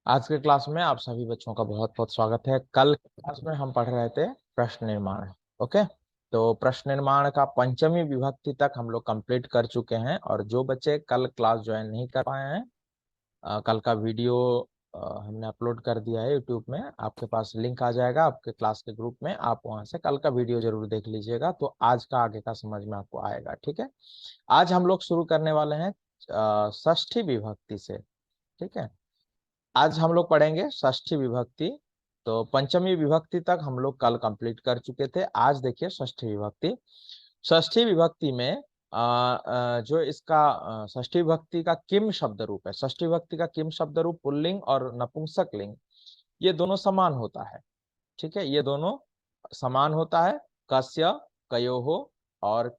आज के क्लास में आप सभी बच्चों का बहुत बहुत स्वागत है। कल के क्लास में हम पढ़ रहे थे प्रश्न निर्माण। ओके, तो प्रश्न निर्माण का पंचमी विभक्ति तक हम लोग कंप्लीट कर चुके हैं। और जो बच्चे कल क्लास ज्वाइन नहीं कर पाए हैं, कल का वीडियो हमने अपलोड कर दिया है यूट्यूब में। आपके पास लिंक आ जाएगा आपके क्लास के ग्रुप में, आप वहां से कल का वीडियो जरूर देख लीजिएगा, तो आज का आगे का समझ में आपको आएगा। ठीक है, आज हम लोग शुरू करने वाले हैं षष्ठी विभक्ति से। ठीक है, आज हम लोग पढ़ेंगे षष्ठी विभक्ति। तो पंचमी विभक्ति तक हम लोग कल कंप्लीट कर चुके थे। आज देखिए षष्ठी विभक्ति। षष्ठी विभक्ति में जो इसका षष्ठी विभक्ति का किम शब्द रूप है। षष्ठी विभक्ति का किम शब्द रूप पुल्लिंग और नपुंसक लिंग ये दोनों समान होता है। ठीक है, ये दोनों समान होता है। कस्य, कयोहो और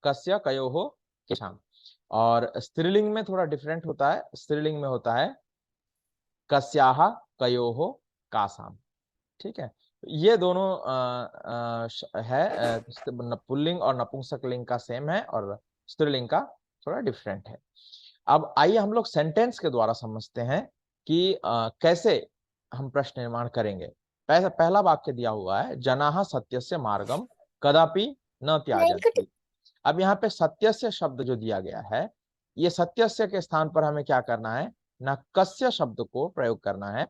कस्य, कयोहो, केशाम। और स्त्रीलिंग में थोड़ा डिफरेंट होता है। स्त्रीलिंग में होता है कस्याह, कयोहो, कासाम। ठीक है, ये दोनों पुल्लिंग और नपुंसक लिंग का सेम है और स्त्रीलिंग का थोड़ा डिफरेंट है। अब आइए हम लोग सेंटेंस के द्वारा समझते हैं कि कैसे हम प्रश्न निर्माण करेंगे। पहला वाक्य दिया हुआ है, जनाः सत्यस्य मार्गम कदापि न त्याजन्ति। अब यहाँ पे सत्यस्य शब्द जो दिया गया है, ये सत्यस्य के स्थान पर हमें क्या करना है, न कस्य शब्द को प्रयोग करना है।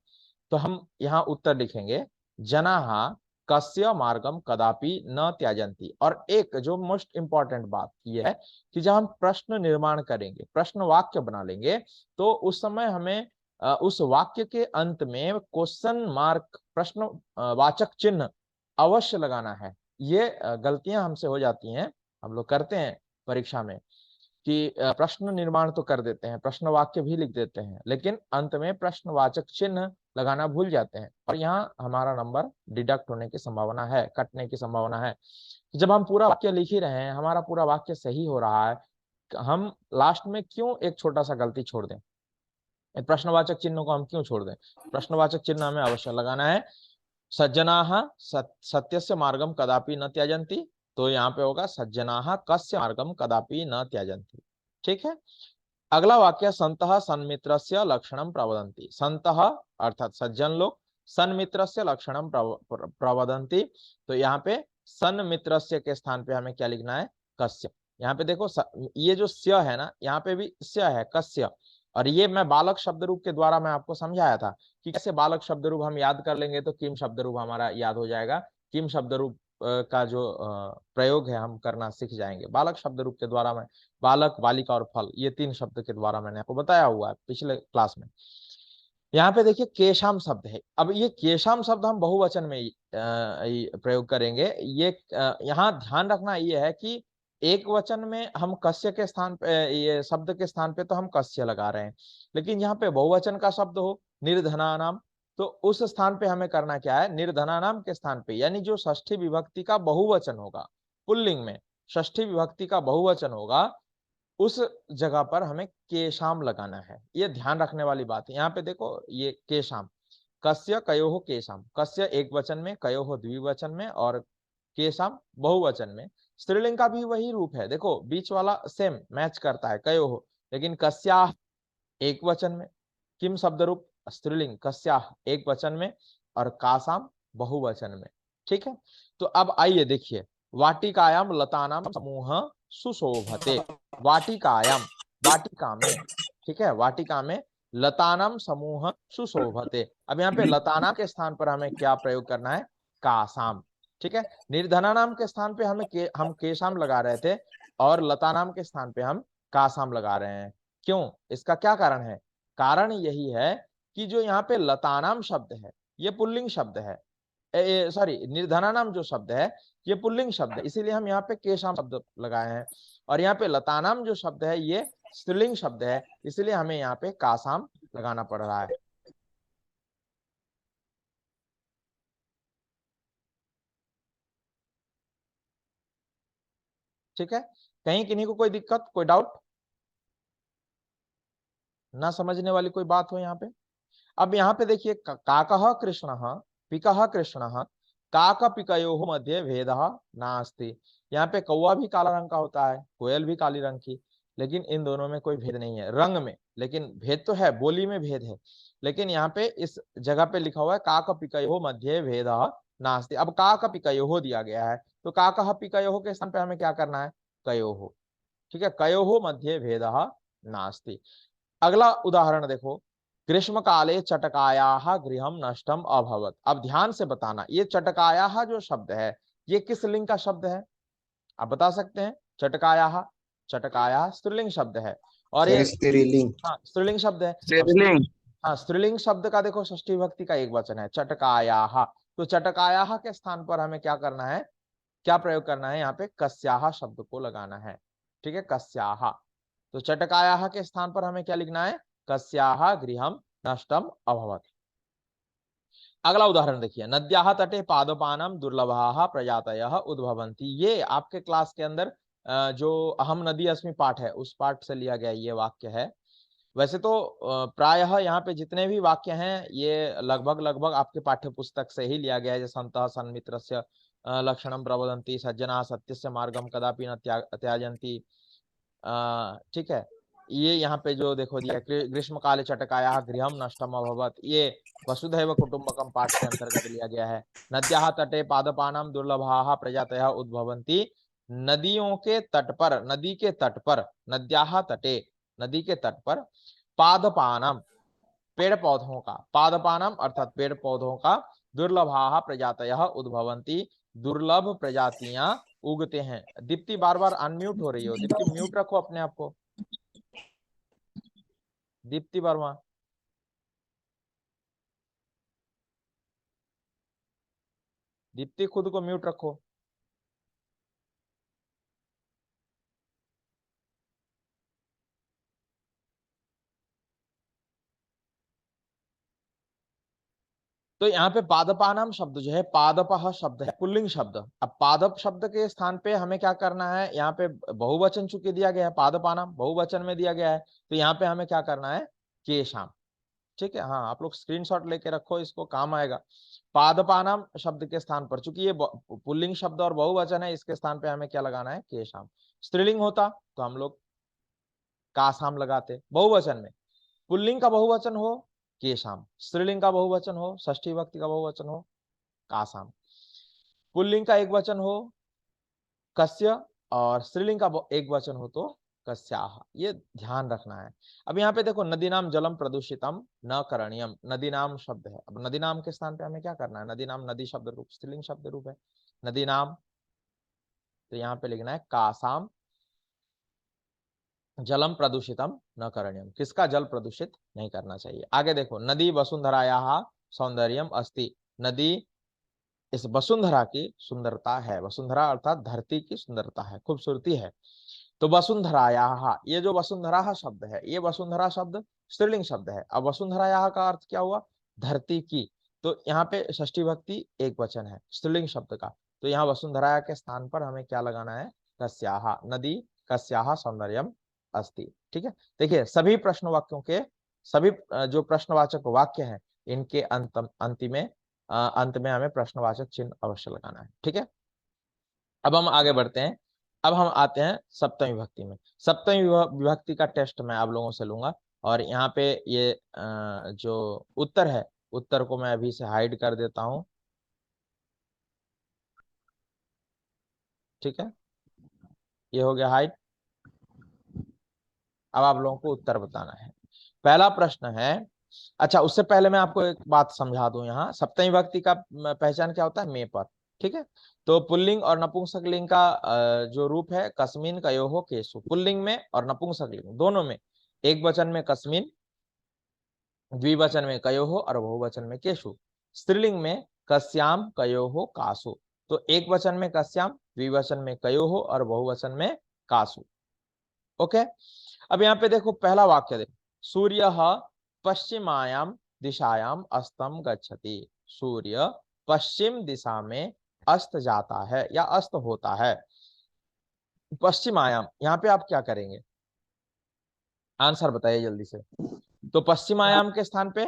तो हम यहाँ उत्तर लिखेंगे, जनाः कस्य मार्गम कदापि न त्याजन्ति। और एक जो मोस्ट इंपॉर्टेंट बात ये है कि जब हम प्रश्न निर्माण करेंगे, प्रश्न वाक्य बना लेंगे, तो उस समय हमें उस वाक्य के अंत में क्वेश्चन मार्क, प्रश्न वाचक चिन्ह अवश्य लगाना है। ये गलतियां हमसे हो जाती हैं, हम लोग करते हैं परीक्षा में कि प्रश्न निर्माण तो कर देते हैं, प्रश्न वाक्य भी लिख देते हैं, लेकिन अंत में प्रश्नवाचक चिन्ह लगाना भूल जाते हैं और यहाँ हमारा नंबर डिडक्ट होने की संभावना है, कटने की संभावना है। जब हम पूरा वाक्य लिख ही रहे हैं, हमारा पूरा वाक्य सही हो रहा है, हम लास्ट में क्यों एक छोटा सा गलती छोड़ दें? प्रश्नवाचक चिन्ह को हम क्यों छोड़ दें? प्रश्नवाचक चिन्ह हमें अवश्य लगाना है। सज्जनाः सत्यस्य मार्गम कदापि न त्याजन्ति। तो यहाँ पे होगा सज्जनाः कस्य मार्गम कदापि न त्याजन्ति। ठीक है, अगला वाक्य, संतः सन्मित्रस्य लक्षणम प्रवदन्ति। संतः अर्थात सज्जन लोग, सन्मित्रस्य लक्षणम प्रवदन्ति। तो यहाँ पे सन्मित्रस्य के स्थान पे हमें क्या लिखना है, कस्य। यहाँ पे देखो ये जो स्य है ना, यहाँ पे भी स्य है, कस्य। और ये मैं बालक शब्द रूप के द्वारा मैं आपको समझाया था कि कैसे बालक शब्द रूप हम याद कर लेंगे तो किम शब्द रूप हमारा याद हो जाएगा। किम शब्द रूप का जो प्रयोग है हम करना सीख जाएंगे बालक शब्द रूप के द्वारा। मैं बालक, बालिका और फल, ये तीन शब्द के द्वारा मैंने आपको बताया हुआ है पिछले क्लास में। यहाँ पे देखिए केशाम शब्द है। अब ये केशाम शब्द हम बहुवचन में प्रयोग करेंगे। ये यहाँ ध्यान रखना ये है कि एक वचन में हम कस्य के स्थान पे, ये शब्द के स्थान पे तो हम कस्य लगा रहे हैं, लेकिन यहाँ पे बहुवचन का शब्द हो निर्धना नाम, तो उस स्थान पे हमें करना क्या है, निर्धना नाम के स्थान पे, यानी जो षष्ठी विभक्ति का बहुवचन होगा, पुल्लिंग में षष्ठी विभक्ति का बहुवचन होगा, उस जगह पर हमें केशाम लगाना है। ये ध्यान रखने वाली बात है। यहाँ पे देखो ये केशाम, कस्य कयोहो केशाम, कस्य एक वचन में, कयोहो द्विवचन में और केशाम बहुवचन में। स्त्रीलिंग का भी वही रूप है, देखो बीच वाला सेम मैच करता है, कयोहो, लेकिन कस्याह एक वचन में, किम शब्द रूप स्त्रीलिंग, कस्याह एक वचन में और कासाम बहुवचन में। ठीक है, तो अब आइए देखिए, वाटिकायाम लतानाम समूह सुशोभते। वाटिकायाम, वाटिका में, ठीक है, वाटिका में लतानाम समूह सुशोभते। अब यहाँ पे लताना के स्थान पर हमें क्या प्रयोग करना है, कासाम। ठीक है, निर्धना नाम के स्थान पे हम केशाम लगा रहे थे और लता नाम के स्थान पे हम कासाम लगा रहे हैं। क्यों, इसका क्या कारण है? कारण यही है कि जो यहाँ पे लतानाम शब्द है ये पुल्लिंग शब्द है, सॉरी निर्धना नाम जो शब्द है ये पुल्लिंग शब्द है, इसीलिए हम यहाँ पे केशाम शब्द लगाए हैं। और यहाँ पे लतानाम जो शब्द है ये स्त्रीलिंग शब्द है, इसलिए हमें यहाँ पे कासाम लगाना पड़ रहा है। ठीक है, कहीं किन्हीं को कोई दिक्कत, कोई डाउट, ना समझने वाली कोई बात हो यहाँ पे? अब यहाँ पे देखिए, काकः कृष्णः पिकः कृष्णः काक पिकयोः मध्ये भेदः नास्ति। यहाँ पे कौवा भी काला रंग का होता है, कोयल भी काली रंग की, लेकिन इन दोनों में कोई भेद नहीं है रंग में, लेकिन भेद तो है, बोली में भेद है। लेकिन यहाँ पे इस जगह पे लिखा हुआ है काकपिकयोः मध्ये भेदः नास्ति। अब काकपिकयोः दिया गया है, तो काकः पिकयोः के स्थान पे हमें क्या करना है, कयोः। ठीक है, कयोः मध्ये भेदः नास्ति। अगला उदाहरण देखो, ग्रीष्म काले चटकायाः गृहं नष्टम अभवत्। अब ध्यान से बताना, ये चटकायाः जो शब्द है ये किस लिंग का शब्द है, आप बता सकते हैं। चटकायाः, चटकायाः स्त्रीलिंग शब्द है, और ये सर स्त्रीलिंग। हाँ स्त्रीलिंग शब्द है। अब स्त्रीलिंग। हाँ स्त्रीलिंग शब्द का देखो षष्ठी विभक्ति का एक वचन है चटकायाः, तो चटकायाः के स्थान पर हमें क्या करना है, क्या प्रयोग करना है, यहाँ पे कस्याः शब्द को लगाना है। ठीक है, कस्याः, तो चटकायाः के स्थान पर हमें क्या लिखना है, कस्याः गृहं नष्टम अभवत्। अगला उदाहरण देखिए, नद्याः तटे पादपानां दुर्लभाः प्रजातयः उद्भवन्ति। ये आपके क्लास के अंदर जो अहम नदी अस्मि पाठ है उस पाठ से लिया गया ये वाक्य है। वैसे तो प्रायः यहाँ पे जितने भी वाक्य हैं ये लगभग लगभग आपके पाठ्य पुस्तक से ही लिया गया है, जैसे संतः सन्मित्रस्य लक्षणं प्रवदन्ति, सज्जनाः सत्यस्य मार्गं कदापि न त्याजन्ति। ठीक है, ये यहाँ पे जो देखो दिया, ग्रीष्म काले चटकायाः गृहं नष्टम अभवत्, ये वसुधैव कुटुम्बकम पाठ के अंतर्गत लिया गया है। नद्याः तटे पादपानां दुर्लभाः प्रजातयः उद्भवन्ति। नदियों के तट पर, नदी के तट पर, नद्याः तटे नदी के तट पर, पादपानां पेड़ पौधों का, पादपानां अर्थात पेड़ पौधों का, दुर्लभाः प्रजातयः उद्भवन्ति दुर्लभ प्रजातियां उगते हैं। दीप्ति बार बार अनम्यूट हो रही हो, दीप्ति म्यूट रखो अपने आप को, दीप्ति वर्मा। दीप्ति खुद को म्यूट रखो। तो यहाँ पे पादपानाम शब्द जो है, पादपः शब्द है पुल्लिंग शब्द। अब पादप शब्द के स्थान पे हमें क्या करना है, यहाँ पे बहुवचन चूंकि दिया गया है, पादपानाम बहुवचन में दिया गया है, तो यहाँ पे हमें क्या करना है, केशाम। ठीक है, हाँ आप लोग स्क्रीनशॉट लेके रखो, इसको काम आएगा। पादपानाम शब्द के स्थान पर, चूंकि ये पुल्लिंग शब्द और बहुवचन है, इसके स्थान पे हमें क्या लगाना है, केशाम। स्त्रीलिंग होता तो हम लोग कासाम लगाते बहुवचन में। पुल्लिंग का बहुवचन हो केशाम, स्त्रीलिंग का बहुवचन हो, षष्ठी विभक्ति का बहुवचन हो कासाम, पुल्लिंग का एक वचन हो कस्य, और स्त्रीलिंग का एक वचन हो तो कस्याः। ये ध्यान रखना है। अब यहाँ पे देखो, नदी नाम जलम प्रदूषितम न करणीयम, नदी नाम शब्द है। अब नदी नाम के स्थान पे हमें क्या करना है, नदी नाम नदी शब्द रूप स्त्रीलिंग शब्द रूप है नदी नाम, तो यहाँ पे लिखना है कासाम जलम प्रदूषितम न करणीयम, किसका जल प्रदूषित नहीं करना चाहिए। आगे देखो, नदी वसुंधरायाः सौंदर्यम अस्ति, नदी इस वसुंधरा की सुंदरता है, वसुंधरा अर्थात धरती की सुंदरता है, खूबसूरती है। तो वसुंधरायाः, ये जो वसुंधरा शब्द है, ये वसुंधरा शब्द स्त्रीलिंग शब्द है। अब वसुंधरायाः का अर्थ क्या हुआ, धरती की, तो यहाँ पे षष्ठी भक्ति एक वचन है स्त्रीलिंग शब्द का, तो यहाँ वसुंधरा के स्थान पर हमें क्या लगाना है, कस्याः, नदी कस्याः सौंदर्यम अस्ति। ठीक है, देखिए सभी प्रश्न वाक्यों के, सभी जो प्रश्नवाचक वाक्य हैं इनके अंत में हमें प्रश्नवाचक चिन्ह अवश्य लगाना है। ठीक है, अब हम आगे बढ़ते हैं। अब हम आते हैं सप्तमी विभक्ति में। सप्तमी विभक्ति का टेस्ट मैं आप लोगों से लूंगा, और यहाँ पे ये जो उत्तर है, उत्तर को मैं अभी से हाइड कर देता हूं। ठीक है, ये हो गया हाइड। अब आप लोगों को उत्तर बताना है। पहला प्रश्न है, अच्छा उससे पहले मैं आपको एक बात समझा दूं, यहाँ सप्तमी विभक्ति का पहचान क्या होता है, में पर। ठीक है, तो पुल्लिंग और नपुंसकलिंग का जो रूप है, कस्मिन कयोः केशु, पुल्लिंग में और नपुंसकलिंग दोनों में, एक वचन में कस्मिन, द्विवचन में कयोः और बहुवचन में केशु। स्त्रीलिंग में कस्याम कयोः कासु, तो एक वचन में कस्याम, द्विवचन में कयोः और बहुवचन में कासु। ओके, अब यहाँ पे देखो पहला वाक्य देखो, सूर्य पश्चिमायाम दिशायाम अस्तम गच्छति, सूर्य पश्चिम दिशा में अस्त जाता है या अस्त होता है। पश्चिमायाम, यहाँ पे आप क्या करेंगे, आंसर बताइए जल्दी से। तो पश्चिमायाम के स्थान पे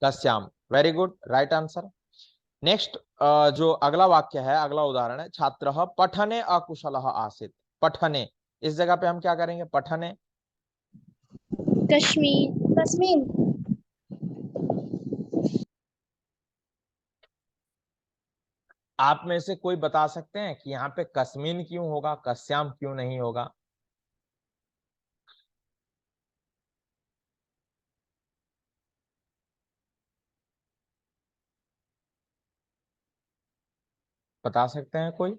कस्याम, very good, right answer. Next जो अगला वाक्य है, अगला उदाहरण है, छात्रः पठने अकुशलः आसीत्, पठने, इस जगह पे हम क्या करेंगे? पठने। कश्मीर, कश्मीर। आप में से कोई बता सकते हैं कि यहाँ पे कस्मिन क्यों होगा, कस्याम क्यों नहीं होगा? बता सकते हैं कोई?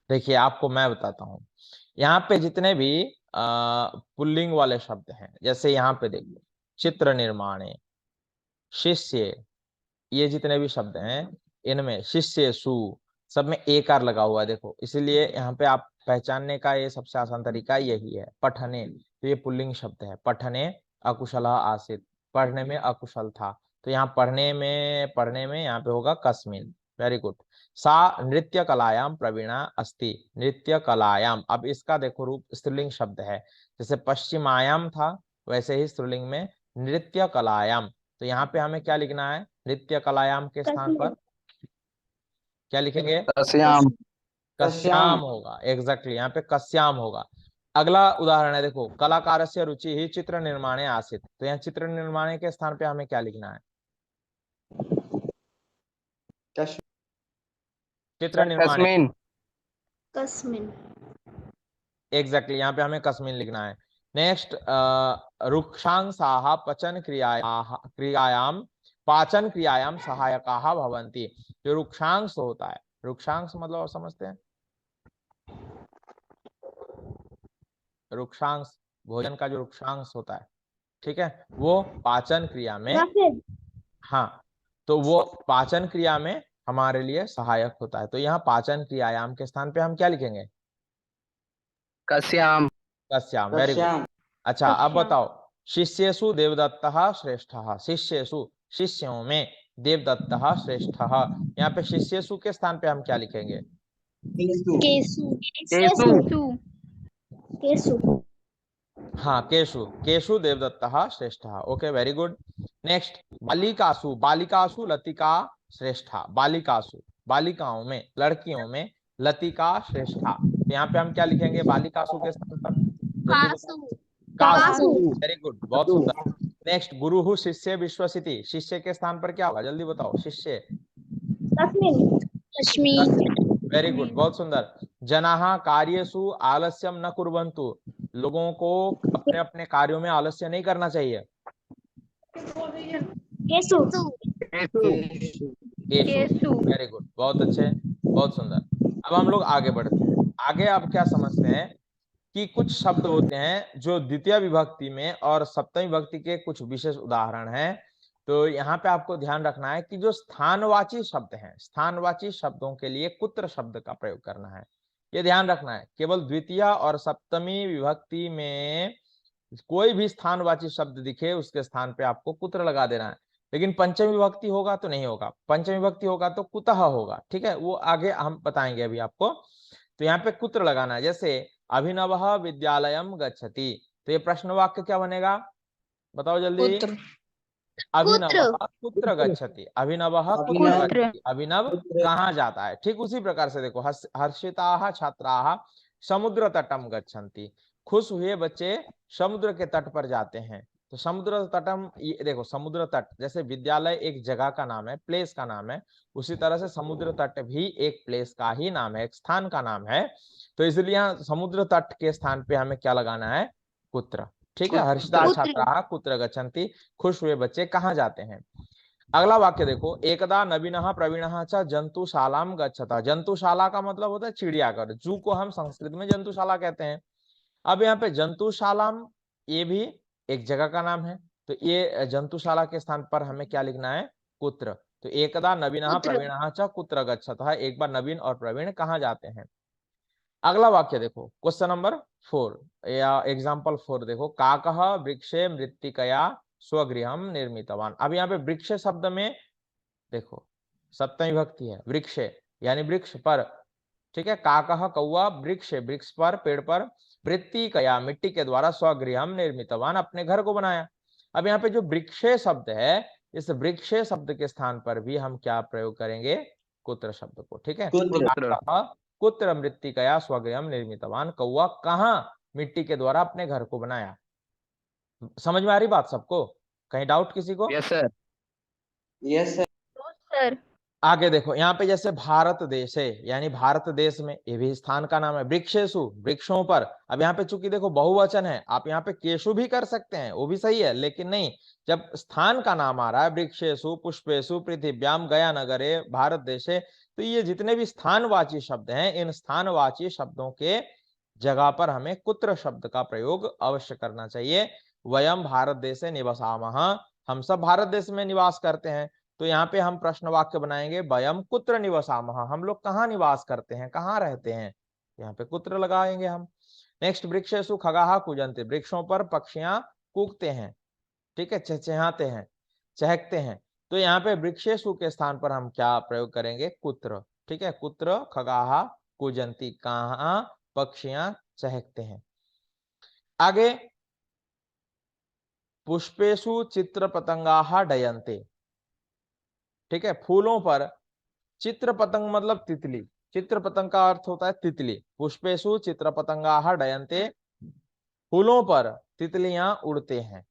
देखिए आपको मैं बताता हूं, यहाँ पे जितने भी पुल्लिंग वाले शब्द हैं, जैसे यहाँ पे देखो, चित्र निर्माणे, शिष्य, ये जितने भी शब्द हैं इनमें शिष्य सु, सब में एकार लगा हुआ है देखो, इसीलिए यहाँ पे आप पहचानने का ये सबसे आसान तरीका यही है। पठने, तो ये पुल्लिंग शब्द है। पठने अकुशल आसित, पढ़ने में अकुशल था, तो यहाँ पढ़ने में यहाँ पे होगा कस्मिन। Very good. सा नृत्य कलायाम प्रवीणा अस्ति, नृत्य कलायाम, अब इसका देखो रूप स्त्रीलिंग शब्द है, जैसे पश्चिमायाम था वैसे ही स्त्रीलिंग में नृत्य कलायाम, तो यहाँ पे हमें क्या लिखना है? नृत्य कलायाम के स्थान पर कश्मीर, क्या लिखेंगे? कश्याम। कश्याम होगा। एग्जैक्टली, यहाँ पे कश्याम होगा। अगला उदाहरण है देखो, कलाकारस्य रुचि ही चित्र निर्माणे आसीत, तो यहाँ चित्र निर्माणे के स्थान पे हमें क्या लिखना है? चित्र निर्माणे। कश्मीन। कश्मीर। एग्जैक्टली, यहाँ पे हमें कस्मिन लिखना है। नेक्स्ट, रुक्षांसाः पचन क्रियायाम पाचन क्रियायाम सहायकाः भवन्ति, जो रुक्षांश होता है, रुक्षांश मतलब आप समझते हैं? रुक्षांश, भोजन का जो रुक्षांश होता है, ठीक है, वो पाचन क्रिया में, हाँ, तो वो पाचन क्रिया में हमारे लिए सहायक होता है, तो यहाँ पाचन क्रियायाम के स्थान पे हम क्या लिखेंगे? कश्याम। कस्याम। Very good. अच्छा अब कश्याम। बताओ, शिष्येषु देवदत्तः श्रेष्ठः, शिष्येषु, शिष्यों में देवदत्तः श्रेष्ठः, यहाँ पे शिष्येषु के स्थान पे हम क्या लिखेंगे? केसु, केसु। केसु। हाँ, केशु, केशु देवदत्तः श्रेष्ठः। Okay, very good. नेक्स्ट, बालिकासु, बालिकासु लतिका श्रेष्ठा, बालिकासु, बालिकाओं में, लड़कियों में लतिका श्रेष्ठा, तो यहाँ पे हम क्या लिखेंगे बालिकासु के स्थान पर? जल्दी बताओ। कासु। वेरी गुड, बहुत सुंदर। नेक्स्ट, गुरु शिष्य विश्वसिति, शिष्य के स्थान पर क्या होगा? जल्दी बताओ। शिष्य, कश्मीर, कश्मीर। वेरी गुड, बहुत सुंदर। जनाः कार्येषु आलस्यम न कुर्वन्तु, लोगों को अपने अपने कार्यों में आलस्य नहीं करना चाहिए। केसु, केशु। वेरी गुड, बहुत अच्छे, बहुत सुंदर। अब हम लोग आगे बढ़ते हैं। आगे आप क्या समझते हैं कि कुछ शब्द होते हैं जो द्वितीय विभक्ति में और सप्तमी विभक्ति के कुछ विशेष उदाहरण हैं, तो यहाँ पे आपको ध्यान रखना है कि जो स्थानवाची शब्द हैं, स्थानवाची शब्दों के लिए कुत्र शब्द का प्रयोग करना है, ये ध्यान रखना है। केवल द्वितीय और सप्तमी विभक्ति में कोई भी स्थानवाची शब्द दिखे उसके स्थान पे आपको कुत्र लगा देना है, लेकिन पंचमी विभक्ति होगा तो नहीं होगा, पंचमी विभक्ति होगा तो कुतः होगा, ठीक है, वो आगे हम बताएंगे अभी आपको। तो यहाँ पे कुत्र लगाना है, जैसे अभिनवः विद्यालयम गच्छति, तो ये प्रश्न वाक्य क्या बनेगा? बताओ जल्दी। अभिनवः कुत्र गच्छति, अभिनवः कुत्र गच्छति, अभिनव कहाँ जाता है। ठीक उसी प्रकार से देखो, हर्षिताः छात्राः समुद्र तटम गच्छन्ति, खुश हुए बच्चे समुद्र के तट पर जाते हैं, तो समुद्र तटम, ये देखो समुद्र तट, जैसे विद्यालय एक जगह का नाम है, प्लेस का नाम है, उसी तरह से समुद्र तट भी एक प्लेस का ही नाम है, एक स्थान का नाम है, तो इसलिए यहाँ समुद्र तट के स्थान पे हमें क्या लगाना है? कुत्र। ठीक है, हर्षिता छात्राः कुत्र गच्छन्ति, खुश हुए बच्चे कहाँ जाते हैं। अगला वाक्य देखो, एकदा नवीनः प्रवीणः च जंतुशालाम गच्छता, जंतुशाला का मतलब होता है चिड़ियाघर, जू को हम संस्कृत में जंतुशाला कहते हैं। अब यहाँ पे जंतुशालाम, ये भी एक जगह का नाम है, तो ये जंतुशाला के स्थान पर हमें क्या लिखना है? कुत्र। तो एकदा नवीनः प्रवीणः च कुत्र गच्छतः, एक बार नवीन और प्रवीण कहाँ जाते हैं। अगला वाक्य देखो, क्वेश्चन नंबर 4 या एग्जाम्पल 4 देखो, काकः वृक्षे मृत्तिकया स्वगृहम निर्मितवान। अब यहाँ पे वृक्ष शब्द में देखो सप्तमी विभक्ति है, वृक्ष यानी वृक्ष पर, ठीक है, काकः कौआ, वृक्ष वृक्ष पर, पेड़ पर, मृत्तिकया मिट्टी के द्वारा, स्वगृहम निर्मितवान अपने घर को बनाया। अब यहाँ पे जो वृक्ष शब्द है इस वृक्ष शब्द के स्थान पर भी हम क्या प्रयोग करेंगे, कुत्र शब्द को। ठीक है, कुत्र मृत्तिकया स्वगृहं निर्मितवान, कौवा कहाँ मिट्टी के द्वारा अपने घर को बनाया। समझ में आ रही बात सबको, कहीं डाउट किसी को? Yes sir. Yes sir. Sir आगे देखो, यहाँ पे जैसे भारत देश है, यानी भारत देश में, ये भी स्थान का नाम है। वृक्षेषु, वृक्षों पर। अब यहाँ पे चूंकि देखो बहुवचन है, आप यहाँ पे केशु भी कर सकते हैं, वो भी सही है, लेकिन नहीं, जब स्थान का नाम आ रहा है, वृक्षेषु, पुष्पेषु, पृथिव्याम, गया नगरे, भारत देशे, तो ये जितने भी स्थानवाची शब्द हैं, इन स्थानवाची शब्दों के जगह पर हमें कुत्र शब्द का प्रयोग अवश्य करना चाहिए। वयम भारत देशे निवसामः, हम सब भारत देश में निवास करते हैं। तो यहाँ पे हम प्रश्न वाक्य बनाएंगे, वयम कुत्र निवसामः, हम लोग कहाँ निवास करते हैं, कहाँ रहते हैं, यहाँ पे कुत्र लगाएंगे हम। नेक्स्ट, वृक्षेषु खगाः कूजन्ते, वृक्षों पर पक्षियां कूकते हैं, ठीक है, चहचहाते हैं, चहकते हैं। तो यहाँ पे वृक्षेषु के स्थान पर हम क्या प्रयोग करेंगे, कुत्र। ठीक है, कुत्र खगाः कूजन्ति, कहाँ पक्षियां चहकते हैं। आगे, पुष्पेषु चित्र पतंगाः डयन्ते, ठीक है, फूलों पर चित्र पतंग मतलब तितली, चित्र पतंग का अर्थ होता है तितली। पुष्पेषु चित्र पतंगाः डयन्ते, फूलों पर तितलियां उड़ते हैं।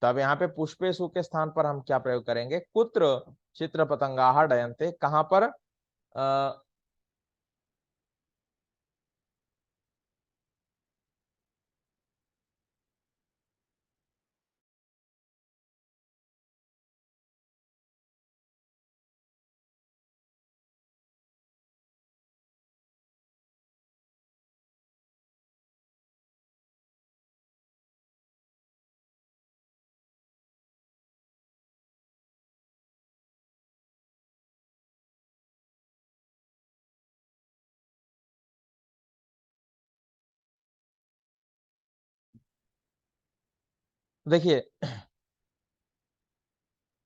तब यहाँ पे पुष्पेषु के स्थान पर हम क्या प्रयोग करेंगे, कुत्र चित्र पतंगाः डयन्ते, कहां पर, देखिए,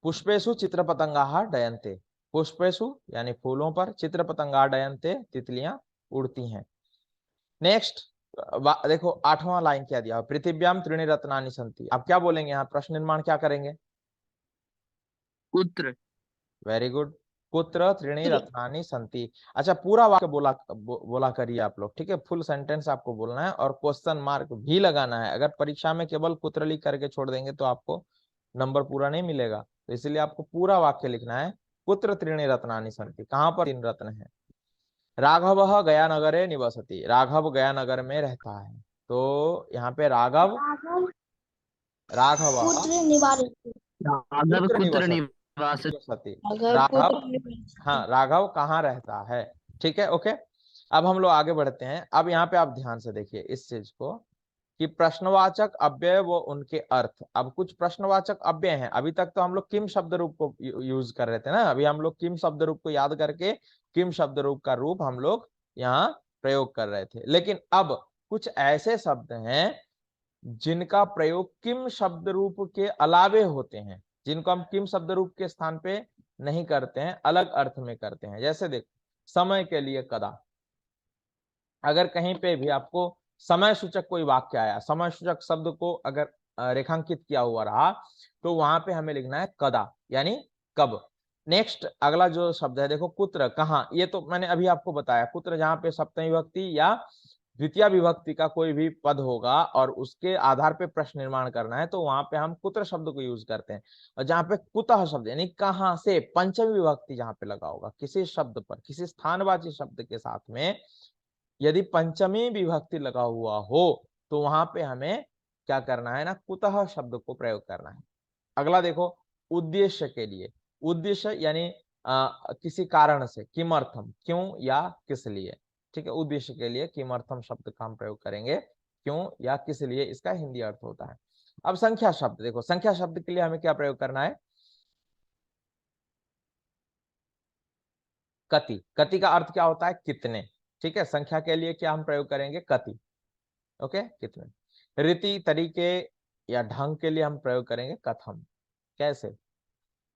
पुष्पेषु चित्र पतंगाः डयन्ते, पुष्पेषु यानी फूलों पर, चित्र पतंगाः डयन्ते, तितलियां उड़ती हैं। नेक्स्ट देखो, 8वां लाइन क्या दिया, पृथिव्याम त्रीणि रत्नानि सन्ति। अब क्या बोलेंगे यहाँ, प्रश्न निर्माण क्या करेंगे, कुत्र। वेरी गुड, कुत्र त्रीणि रत्नानि सन्ति। अच्छा, पूरा वाक्य बोला करिए आप लोग, ठीक है, फुल सेंटेंस आपको बोलना है और क्वेश्चन मार्क भी लगाना है। अगर परीक्षा में केवल कुत्र लिख करके छोड़ देंगे तो आपको नंबर पूरा नहीं मिलेगा, तो इसलिए आपको पूरा वाक्य लिखना है, कुत्र त्रीणि रत्नानि सन्ति, कहां पर 3 रत्न है। राघव गया नगरे निवसति, राघव गया नगर में रहता है। तो यहाँ पे राघव निवासति, राघव, हाँ, राघव कहाँ रहता है। ठीक है, ओके। अब हम लोग आगे बढ़ते हैं। अब यहाँ पे आप ध्यान से देखिए इस चीज को कि प्रश्नवाचक अव्यय व उनके अर्थ। अब कुछ प्रश्नवाचक अव्यय हैं, अभी तक तो हम लोग किम शब्द रूप को यूज कर रहे थे ना, अभी हम लोग किम शब्द रूप को याद करके किम शब्द रूप का रूप हम लोग यहाँ प्रयोग कर रहे थे। लेकिन अब कुछ ऐसे शब्द हैं जिनका प्रयोग किम शब्द रूप के अलावे होते हैं, जिनको हम किम शब्द रूप के स्थान पे नहीं करते हैं, अलग अर्थ में करते हैं। जैसे देखो, समय के लिए कदा, अगर कहीं पे भी आपको समय सूचक कोई वाक्य आया, समय सूचक शब्द को अगर रेखांकित किया हुआ रहा, तो वहां पे हमें लिखना है कदा, यानी कब। नेक्स्ट, अगला जो शब्द है देखो, कुत्र, कहाँ, ये तो मैंने अभी आपको बताया, कुत्र जहां पे सप्तमी विभक्ति या द्वितीय विभक्ति का कोई भी पद होगा और उसके आधार पे प्रश्न निर्माण करना है, तो वहां पे हम कुत्र शब्द को यूज करते हैं। और जहां पे कुतः शब्द यानी कहां से, पंचमी विभक्ति जहां पे लगा होगा किसी शब्द पर, किसी स्थानवाची शब्द के साथ में यदि पंचमी विभक्ति लगा हुआ हो, तो वहां पे हमें क्या करना है ना, कुतः शब्द को प्रयोग करना है। अगला देखो, उद्देश्य के लिए, उद्देश्य यानी किसी कारण से, किमर्थम, क्यों या किस लिए। ठीक है, उद्देश्य के लिए किमर्थम शब्द का हम प्रयोग करेंगे, क्यों या किस लिए, इसका हिंदी अर्थ होता है। अब संख्या शब्द देखो, संख्या शब्द के लिए हमें क्या प्रयोग करना है, कति। कति का अर्थ क्या होता है, कितने। ठीक है, संख्या के लिए क्या हम प्रयोग करेंगे, कति, ओके, कितने। रीति, तरीके या ढंग के लिए हम प्रयोग करेंगे कथम। कैसे,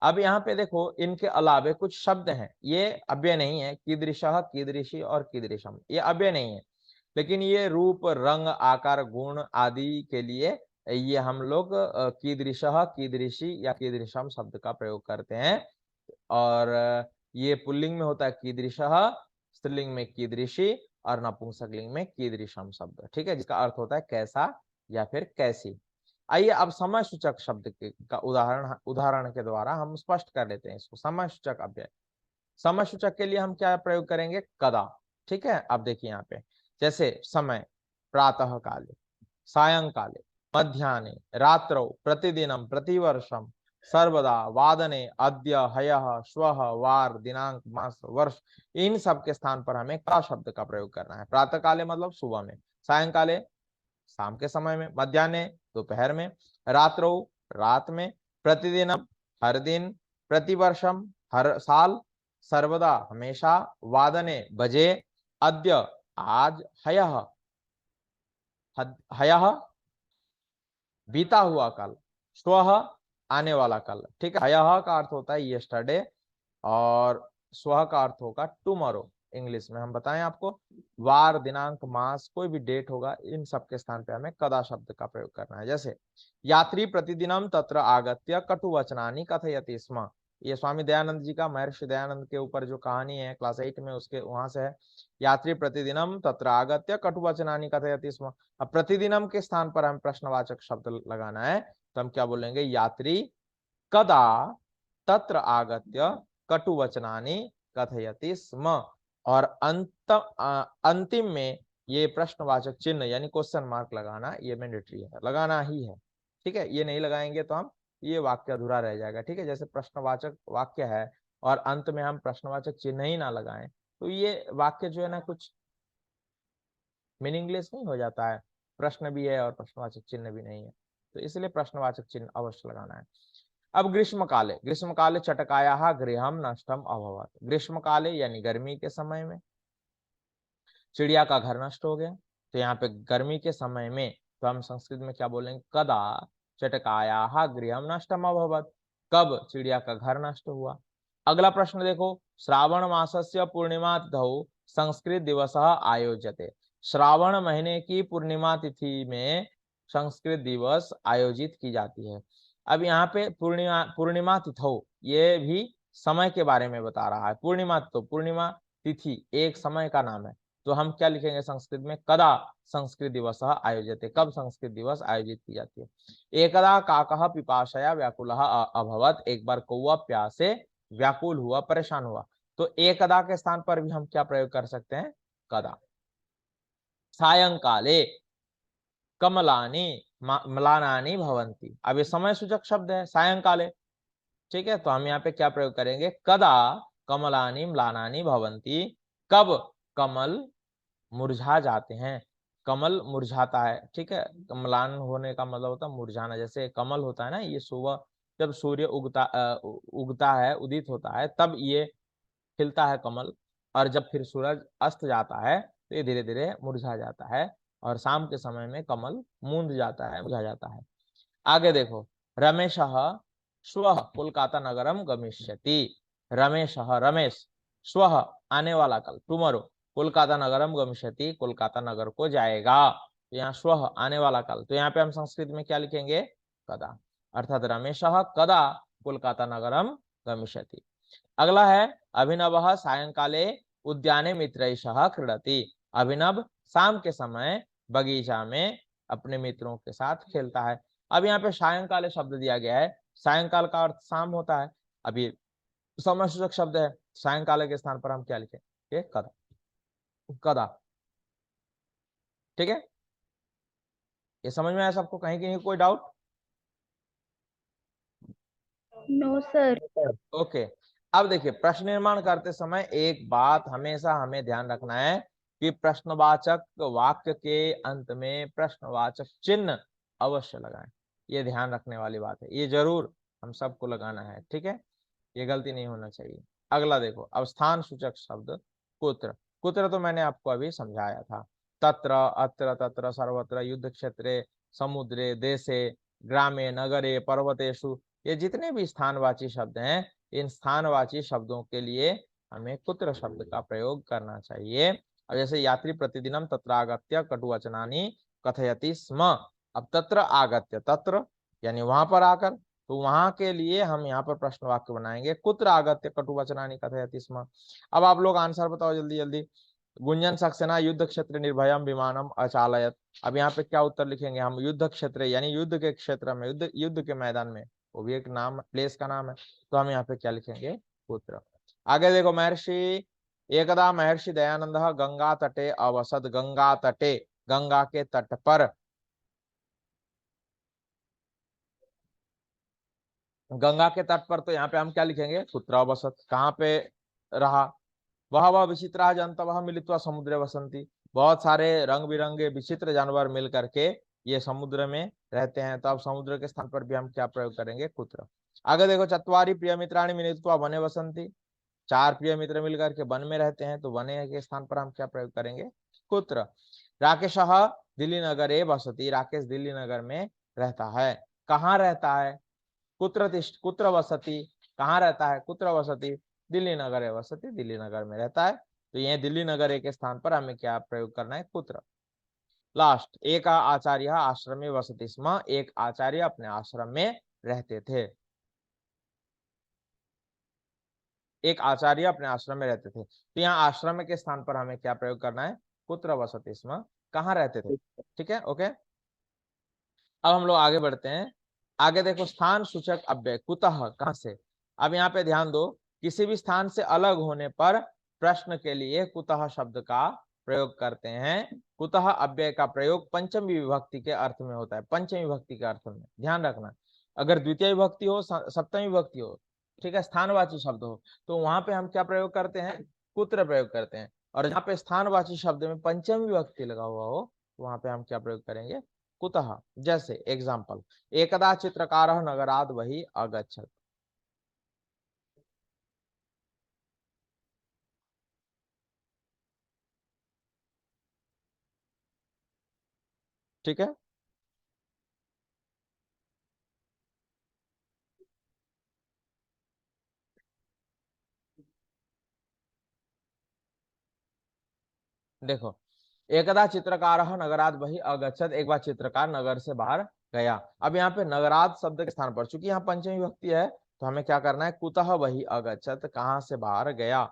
अब यहाँ पे देखो, इनके अलावे कुछ शब्द हैं, ये अव्यय नहीं है, कीदृशः, कीदृशी और कीदृशम, ये अव्यय नहीं है, लेकिन ये रूप, रंग, आकार, गुण आदि के लिए ये हम लोग कीदृशः, कीदृशी या कीदृशम शब्द का प्रयोग करते हैं। और ये पुल्लिंग में होता है कीदृशः, स्त्रीलिंग में कीदृशी और नपुंसकलिंग में कीदृशम शब्द, ठीक है, जिसका अर्थ होता है कैसा या फिर कैसी। आइए अब समय सूचक शब्द का उदाहरण के द्वारा हम स्पष्ट कर लेते हैं इसको। समय सूचक अव्यय, समय सूचक के लिए हम क्या प्रयोग करेंगे? कदा, ठीक है। अब देखिए यहाँ पे, जैसे समय प्रातः काले, सायंकाले, मध्याह्ने, रात्रौ, प्रतिदिनम, प्रतिवर्षम, सर्वदा, वादने, अद्य, ह्यः, श्वः, वार, दिनांक, मास, वर्ष, इन सब के स्थान पर हमें का शब्द का प्रयोग करना है। प्रातः काले मतलब सुबह में, सायंकाले शाम के समय में, मध्याह्ने दोपहर में, रात्रौ रात में, प्रतिदिनम हर दिन, प्रतिवर्षम हर साल, सर्वदा हमेशा, वादने बजे, अद्य आज, ह्यः ह्यः बीता हुआ कल, स्वः आने वाला कल, ठीक है। ह्यः का अर्थ होता है यस्टरडे और स्वः का अर्थ होगा टुमारो। इंग्लिश में हम बताएं आपको, वार, दिनांक, मास, कोई भी डेट होगा, इन सब के स्थान पे हमें कदा शब्द का प्रयोग करना है। जैसे यात्री प्रतिदिनम तत्र आगत्य कटुवचनानि कथयति स्म, ये स्वामी दयानंद जी का, महर्षि दयानंद के ऊपर जो कहानी है क्लास 8 में, उसके वहां से है। यात्री प्रतिदिनम तत्र आगत्य कटुवचनानि कथयति स्म। अब प्रतिदिनम के स्थान पर हम प्रश्नवाचक शब्द लगाना है, तो हम क्या बोलेंगे? यात्री कदा तत्र आगत्य कटुवचनानि कथयति स्म। और अंतिम में ये प्रश्नवाचक चिन्ह यानी क्वेश्चन मार्क लगाना, ये मैंडेटरी है, लगाना ही है, ठीक है। ये नहीं लगाएंगे तो हम, ये वाक्य अधूरा रह जाएगा, ठीक है। जैसे प्रश्नवाचक वाक्य है और अंत में हम प्रश्नवाचक चिन्ह ही ना लगाएं, तो ये वाक्य जो है ना कुछ मीनिंगलेस नहीं हो जाता है। प्रश्न भी है और प्रश्नवाचक चिन्ह भी नहीं है, तो इसलिए प्रश्नवाचक चिन्ह अवश्य लगाना है। अब ग्रीष्मकाले, ग्रीष्मकाले चटकायाः गृहं नष्टम अभवत्। ग्रीष्मकाले यानी गर्मी के समय में चिड़िया का घर नष्ट हो गया, तो यहाँ पे गर्मी के समय में, तो हम संस्कृत में क्या बोलेंगे? कदा चटकायाः गृहं नष्टम अभवत्, कब चिड़िया का घर नष्ट हुआ। अगला प्रश्न देखो, श्रावण मासस्य पूर्णिमा तिथौ संस्कृत दिवसः आयोज्यते। श्रावण महीने की पूर्णिमा तिथि में संस्कृत दिवस आयोजित की जाती है। अब यहाँ पे पूर्णिमा तिथौ, ये भी समय के बारे में बता रहा है। पूर्णिमा, तो पूर्णिमा तिथि एक समय का नाम है, तो हम क्या लिखेंगे संस्कृत में? कदा संस्कृत दिवस आयोजित, कब संस्कृत दिवस आयोजित की जाती है। एकदा काकः पिपाशया व्याकुलः अभवत्, एक बार कौवा प्यास से व्याकुल हुआ, परेशान हुआ, तो एकदा के स्थान पर भी हम क्या प्रयोग कर सकते हैं? कदा। सायंकाले कमलानि म्लानानि भवन्ति, अब ये समय सूचक शब्द है सायंकाले, ठीक है। तो हम यहाँ पे क्या प्रयोग करेंगे? कदा कमलानि म्लानानि भवन्ति, कब कमल मुरझा जाते हैं, कमल मुरझाता है, ठीक है। कमलान होने का मतलब होता है मुरझाना। जैसे कमल होता है ना, ये सुबह जब सूर्य उगता है, उदित होता है, तब ये खिलता है कमल, और जब फिर सूरज अस्त जाता है तो ये धीरे धीरे मुरझा जाता है, और शाम के समय में कमल मूंद जाता है, मुरझा जाता है। आगे देखो, रमेशः श्वः कोलकाता नगरम गमिष्यति। रमेशः, रमेश, श्वः आने वाला कल, टुमारो, कोलकाता नगरम गमिष्यति, कोलकाता नगर को जाएगा। यहाँ श्वः आने वाला कल, तो यहाँ पे हम संस्कृत में क्या लिखेंगे? कदा, अर्थात रमेशः कदा कोलकाता नगरम गमिष्यति। अगला है, अभिनवः सायंकाले उद्याने मित्रैषः क्रीडति। अभिनव शाम के समय बगीचा में अपने मित्रों के साथ खेलता है। अब यहाँ पे सायंकाले शब्द दिया गया है, सायंकाल का अर्थ शाम होता है। अब ये समय सूचक शब्द है, सायंकाल के स्थान पर हम क्या लिखें? ये कदा, कदा, ठीक है। ये समझ में आया सबको? कहीं कहीं कोई डाउट? No sir. ओके। अब देखिए, प्रश्न निर्माण करते समय एक बात हमेशा हमें ध्यान रखना है कि प्रश्नवाचक वाक्य के अंत में प्रश्नवाचक चिन्ह अवश्य लगाएं। ये ध्यान रखने वाली बात है, ये जरूर हम सबको लगाना है, ठीक है। ये गलती नहीं होना चाहिए। अगला देखो, अब स्थान सूचक शब्द कुत्र। कुत्र तो मैंने आपको अभी समझाया था। तत्र, अत्र, तत्र, सर्वत्र, युद्ध क्षेत्रे, समुद्रे, देशे, ग्रामे, नगरे, पर्वतेषु, ये जितने भी स्थानवाची शब्द हैं, इन स्थानवाची शब्दों के लिए हमें कुत्र शब्द का प्रयोग करना चाहिए। और जैसे यात्री प्रतिदिनम तत्रागत्य कटुवचनानि कथयति स्म, अब तत्र आगत्य, तत्र यानी वहां पर आकर, तो वहां के लिए हम यहाँ पर प्रश्न वाक्य बनाएंगे, कुत्र आगत्य कटुवचनानि कथयति स्म। अब आप लोग आंसर बताओ जल्दी जल्दी। गुंजन सक्सेना युद्ध क्षेत्र निर्भयम विमानम अचालयत। अब यहाँ पे क्या उत्तर लिखेंगे हम, युद्ध क्षेत्र यानी युद्ध के क्षेत्र में, युद्ध युद्ध के मैदान में, वो भी एक नाम प्लेस का नाम है, तो हम यहाँ पे क्या लिखेंगे, पुत्र। आगे देखो, महर्षि एकदा महर्षि दयानंद गंगा तटे अवसत, गंगा तटे, गंगा के तट पर, गंगा के तट पर, तो यहाँ पे हम क्या लिखेंगे, पुत्र अवसत। कहाँ पे रहा, वह विचित्रा जंत वह मिलित्वा समुद्र वसंती, बहुत सारे रंग बिरंगे विचित्र जानवर मिल करके ये समुद्र में रहते हैं, तो अब समुद्र के स्थान पर भी हम क्या प्रयोग करेंगे, कुत्र। आगे देखो, चत्वारी प्रिय मित्राणि मिलित्वा वने वसंती, चार प्रिय मित्र मिलकर के वन में रहते हैं, तो वने के स्थान पर हम क्या प्रयोग करेंगे, कुत्र। राकेश दिल्ली नगरे वसति, राकेश दिल्ली नगर में रहता है। कहाँ रहता है, कुत्र तिष्ठ, कुत्र वसति, कहाँ रहता है, कुत्र वसति, दिल्ली नगर है वसति, दिल्ली नगर में रहता है, तो ये दिल्ली नगर के स्थान पर हमें क्या प्रयोग करना है, कुत्र। लास्ट, एक आचार्य आश्रम में वसति स्म, एक आचार्य अपने आश्रम में रहते थे, एक आचार्य अपने आश्रम में रहते थे, तो यहाँ आश्रम के स्थान पर हमें क्या प्रयोग करना है, कुत्र वसति स्म, कहाँ रहते थे। ठीक है, ओके। अब हम लोग आगे बढ़ते हैं। आगे देखो, स्थान सूचक अव्यय कुतः, कहां से। अब यहाँ पे ध्यान दो, किसी भी स्थान से अलग होने पर प्रश्न के लिए कुतः शब्द का प्रयोग करते हैं। कुतः अव्यय का प्रयोग पंचमी विभक्ति के अर्थ में होता है, पंचमी विभक्ति के अर्थ में ध्यान रखना। अगर द्वितीय विभक्ति हो, सप्तमी विभक्ति हो, ठीक है, स्थानवाची शब्द हो, तो वहां पे हम क्या प्रयोग करते हैं, कुत्र प्रयोग करते हैं। और जहाँ पे स्थानवाची शब्द में पंचमी विभक्ति लगा हुआ हो, वहां पे हम क्या प्रयोग करेंगे, कुतः। जैसे एग्जाम्पल, एकदा चित्रकारः नगरात् बहिः अगच्छत्। ठीक है, देखो, एकदा चित्रकारः नगरात् बहिः अगच्छत्, एक बार चित्रकार नगर से बाहर गया। अब यहाँ पे नगरात् शब्द के स्थान पर, चूंकि यहाँ पंचमी विभक्ति है, तो हमें क्या करना है, कुतः बहिः अगच्छत्, कहाँ से बाहर गया।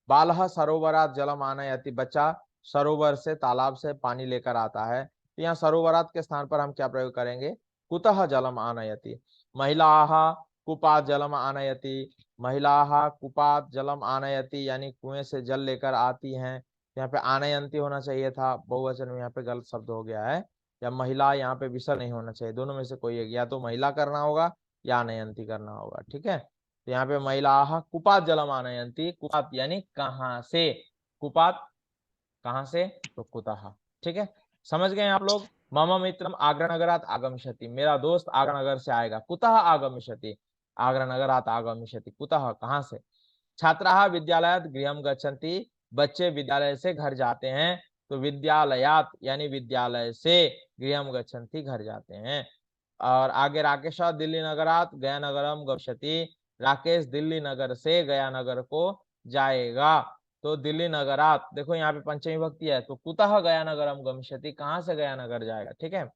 बालः सरोवरात् जलम आनयति, बच्चा सरोवर से, तालाब से पानी लेकर आता है, तो यहाँ सरोवरात् के स्थान पर हम क्या प्रयोग करेंगे, कुतः जलम आनयति। महिलाः कूपात् जलम आनयति, महिलाः कूपात् जलम आनयति, यानी कुएं से जल लेकर आती हैं। यहाँ पे आनयंती होना चाहिए था, बहुवचन में यहाँ पे गलत शब्द हो गया है, या महिला, यहाँ पे विसर्ग नहीं होना चाहिए, दोनों में से कोई एक, या तो महिला करना होगा या आनयंती करना होगा। ठीक है, तो यहाँ पे महिला कुपात जलम आनयंती, कुपात यानी कहाँ से, कुपात कहाँ से, तो कुतः। ठीक है, समझ गए आप लोग। मम मित्रम आग्रा नगरात आगमिष्यति, मेरा दोस्त आग्रा नगर से आएगा, कुतः आगमिष्यति, आग्रा नगरात आगमिष्यति, कुतः कहाँ से। छात्राः विद्यालयात् गृहं गच्छन्ति, बच्चे विद्यालय से घर जाते हैं, तो विद्यालयात् यानी विद्यालय से, गृहं गच्छन्ति घर जाते हैं। और आगे, राकेश दिल्ली नगरात् गया नगरम गच्छति, राकेश दिल्ली नगर से गया नगर को जाएगा, तो दिल्ली नगरात, देखो यहाँ पे पंचमी विभक्ति है, तो कुतः गया नगरम गमिष्यति, कहाँ से गया नगर जाएगा। ठीक है,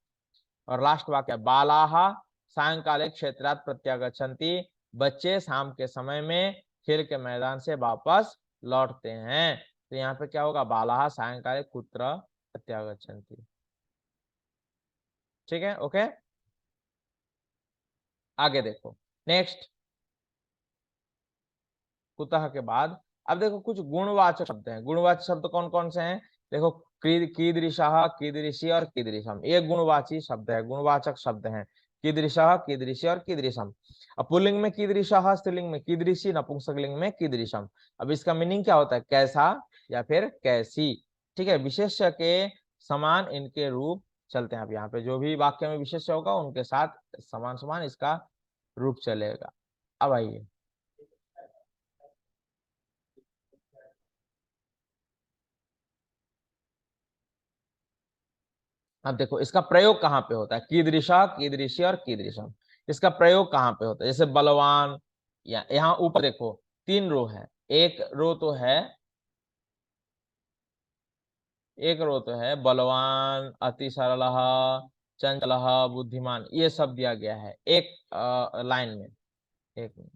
और लास्ट वाक्य, बालाः सायंकाले क्षेत्रात् प्रत्यागच्छन्ति, बच्चे शाम के समय में खेल के मैदान से वापस लौटते हैं, तो यहाँ पे क्या होगा, बालाः सायंकाले कुत्र प्रत्यागच्छन्ति। ठीक है, ओके। आगे देखो, नेक्स्ट, कुतः के बाद अब देखो कुछ गुणवाचक शब्द हैं। गुणवाचक शब्द कौन कौन से हैं, देखो, कीदृशः, कीदृशी और कीदृशम, ये गुणवाची शब्द है, गुणवाचक शब्द हैं। कीदृशः, कीदृशी और कीदृशम। अब पुल्लिंग में कीदृशः, स्त्रीलिंग में कीदृशी, नपुंसकलिंग में कीदृशम। अब इसका मीनिंग क्या होता है, कैसा या फिर कैसी। ठीक है, विशेष्य के समान इनके रूप चलते हैं। अब यहाँ पे जो भी वाक्य में विशेष्य होगा उनके साथ समान समान इसका रूप चलेगा। अब आइए, अब देखो इसका प्रयोग कहाँ पे होता है, कीदृशा, कीदृशी और कीदृशम, इसका प्रयोग कहाँ पे होता है। जैसे बलवान, या यहाँ ऊपर देखो 3 रो है, एक रो तो है, एक रो तो है बलवान, अति सरल, चंचलः, बुद्धिमान, ये सब दिया गया है एक लाइन में। एक मिनट।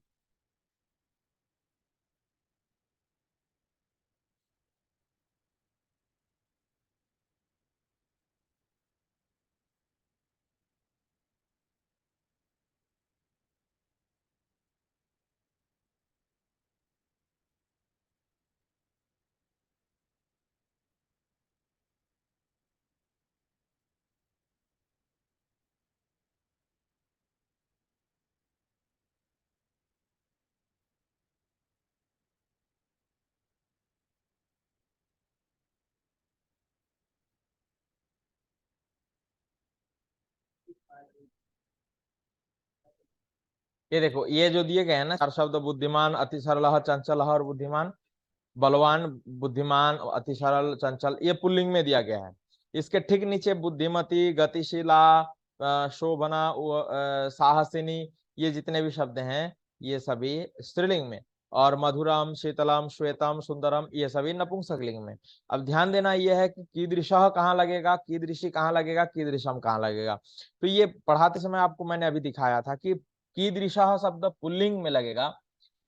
ये देखो, ये जो दिए गए हैं ना 4 शब्द, बुद्धिमान, अति सरल, चंचल और बुद्धिमान, बलवान, बुद्धिमान, अति सरल, चंचल, ये पुल्लिंग में दिया गया है। इसके ठीक नीचे बुद्धिमती, गतिशीला, शोभना, साहसिनी, ये जितने भी शब्द हैं ये सभी स्त्रीलिंग में, और मधुरम, शीतलम, श्वेतम, सुंदरम, ये सभी नपुंसकलिंग में। अब ध्यान देना यह है कि कीदृशः कहाँ लगेगा, कीदृशी कहाँ लगेगा, कीदृशम कहाँ लगेगा। तो ये पढ़ाते समय आपको मैंने अभी दिखाया था कि कीदृशः शब्द पुल्लिंग में लगेगा,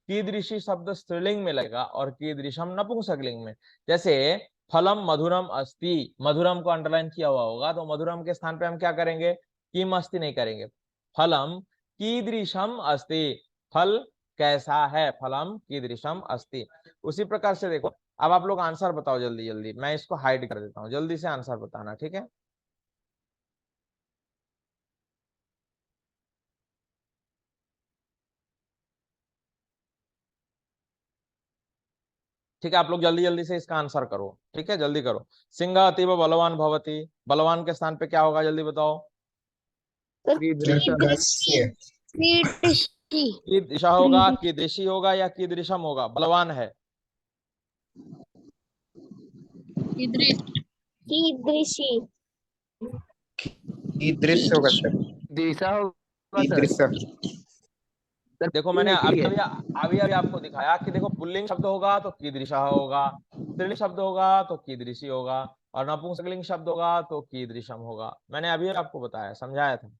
कीदृशी शब्द स्त्रीलिंग में लगेगा, और कीदृशम नपुंसकलिंग में। जैसे फलम मधुरम अस्ति, मधुरम को अंडरलाइन किया हुआ होगा, तो मधुरम के स्थान पे हम क्या करेंगे, किम अस्ति नहीं करेंगे, फलम कीदृशम अस्ति, फल कैसा है, फलम कीदृशम अस्ति। उसी प्रकार से देखो, अब आप लोग आंसर बताओ जल्दी जल्दी, मैं इसको हाइड कर देता हूँ, जल्दी से आंसर बताना, ठीक है। ठीक है, आप लोग जल्दी जल्दी से इसका आंसर करो, ठीक है, जल्दी करो। सिंह अतीव बलवान भवती, बलवान के स्थान पे क्या होगा, जल्दी बताओ। की दिशा होगा, की दृषि होगा, या की दृशम होगा, बलवान है। दृश्य होगा सर, दिशा होगा सर। दृश्य। देखो मैंने अभी अभी अभी अभी आपको दिखाया कि देखो, पुल्लिंग शब्द होगा तो कीदृशः होगा, स्त्रीलिंग शब्द होगा तो कीदृशी होगा, और नपुंसकलिंग शब्द होगा तो कीदृशम होगा। मैंने अभी आपको बताया, समझाया था।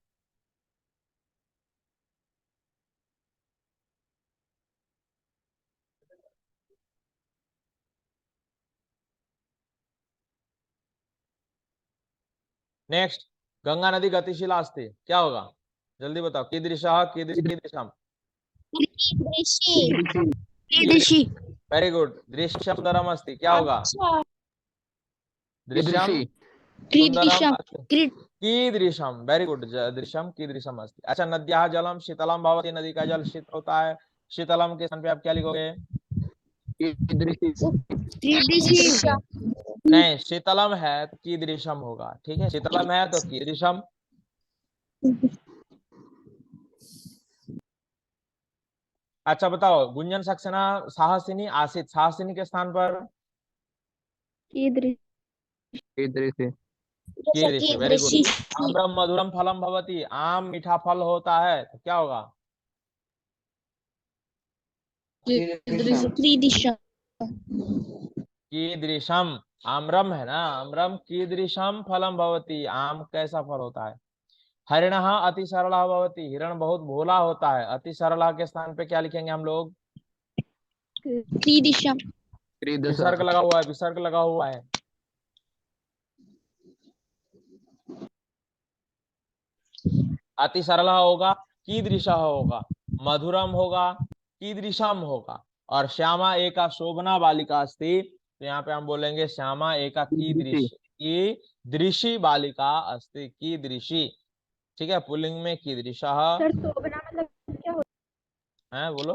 नेक्स्ट, गंगा नदी गतिशीला अस्ति, क्या होगा, जल्दी बताओ, कीदृशः, कीदृशम। वेरी गुड, दृश्यम सुंदरम अस्ति, क्या होगा, दृश्यम सुंदरम अस्ति, कीदृशम, वेरी गुड, दृश्यम कीदृशम अस्ति। अच्छा, नद्याः जलम शीतलम भवति, नदी का जल शीतल होता है, शीतलम के स्थान पे आप क्या लिखोगे, नहीं, शीतलम है तो कीदृशम होगा, ठीक है, शीतलम है तो कीदृशम। अच्छा बताओ, गुंजन सक्सेना साहसिनी आसित, साहसिनी के स्थान पर कीदृशी, वेरी गुड। आम्रम मधुरम फलम भवति, आम मीठा फल होता है, तो क्या होगा, कीदृशम। आम्रम है ना, आम्रम कीदृशम फलम भवति, आम कैसा फल होता है। हरिणः अति सरलः भवति, हिरण बहुत भोला होता है, अति सरलः के स्थान पे क्या लिखेंगे हम लोग, विसर्ग लगा हुआ है, विसर्ग लगा हुआ है। अति सरल होगा, कीदृशः होगा, मधुरम होगा, कीदृशम होगा, और श्यामा एका शोभना बालिका अस्ति, तो यहाँ पे हम बोलेंगे श्यामा एका कीदृशी बालिका अस्ति, कीदृशी, ठीक है, पुल्लिंग में कीदृशः। सर शोभना मतलब क्या होता है, बोलो,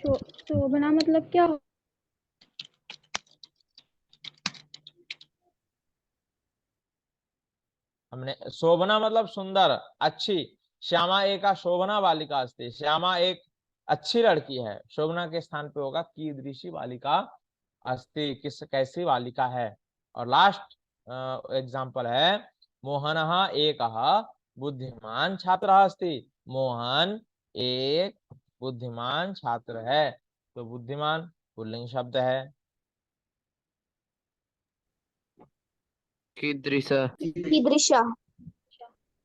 है, शोभना मतलब क्या होता हमने शोभना मतलब सुंदर, अच्छी, श्यामा एका शोभना बालिका अस्ति, श्यामा एक अच्छी लड़की है, शोभना के स्थान पे होगा कीदृशी बालिका अस्ति, किस कैसी बालिका है। और लास्ट एग्जांपल है, मोहनः एकः बुद्धिमान छात्र अस्ति, मोहन एक बुद्धिमान छात्र है, तो बुद्धिमान पुल्लिंग शब्द है। कीदृशः कीदृशः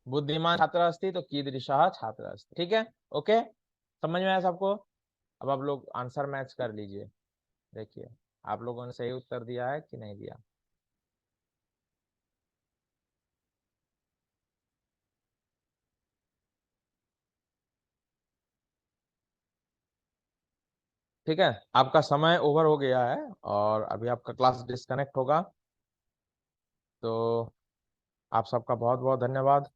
बुद्धिमान छात्र अस्ति तो कीदृशः छात्र अस्ति। ठीक है, ओके, समझ में आया सबको? अब आप लोग आंसर मैच कर लीजिए। देखिए आप लोगों ने सही उत्तर दिया है कि नहीं दिया। ठीक है, आपका समय ओवर हो गया है और अभी आपका क्लास डिस्कनेक्ट होगा। तो आप सबका बहुत बहुत धन्यवाद।